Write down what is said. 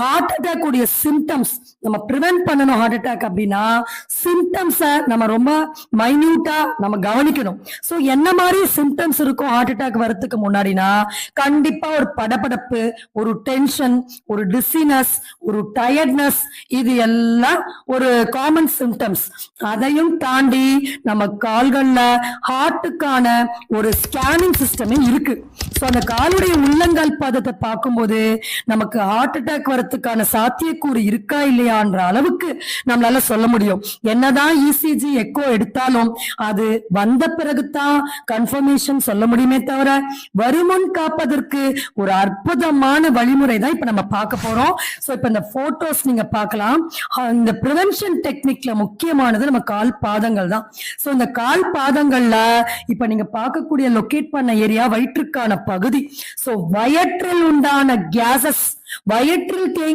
Heart attack உடைய symptoms நம்ம prevent பண்ணணும். ஹார்ட் அட்டாக் அப்படின்னா சிம்டம்ஸை நம்ம ரொம்ப மைன்யூட்டா நம்ம கவனிக்கணும். ஸோ என்ன மாதிரி சிம்டம்ஸ் இருக்கும் ஹார்ட் அட்டாக் வரதுக்கு முன்னாடினா, கண்டிப்பா ஒரு படபடப்பு, ஒரு டென்ஷன், ஒரு டிசினஸ், ஒரு டயர்ட்னஸ், இது எல்லாம் ஒரு காமன் சிம்டம்ஸ். அதையும் தாண்டி நம்ம கால்கள்ல ஹார்ட்டுக்கான ஒரு ஸ்கேனிங் சிஸ்டமே இருக்கு. ஸோ அந்த காலுடைய உள்ளங்கால் பாதத்தை பார்க்கும்போது நமக்கு ஹார்ட் அட்டாக் வரதுக்கான சாத்தியக்கூறு இருக்கா இல்லையான்ற அளவுக்கு நம்மளால சொல்ல முடியும். என்னதான் இசிஜி எக்கோ எடுத்தாலும் அது வந்த பிறகுதான் கன்ஃபர்மேஷன் சொல்ல முடியுமே தவிர, வருமுன் காப்பதற்கு ஒரு அற்புதமான வழிமுறை தான் இப்ப நம்ம பார்க்க போறோம். சோ இப்ப இந்த போட்டோஸ் நீங்க பார்க்கலாம். இந்த பிரிவென்ஷன் டெக்னிக்ல முக்கியமானது நம்ம கால் பாதங்கள் தான். சோ இந்த கால் பாதங்கள்ல இப்ப நீங்க பார்க்கக்கூடிய லொகேட் பண்ண ஏரியா வயிற்றுக்கான பகுதி. சோ வயிற்றில் உண்டான கேசஸ், வயிற்றில்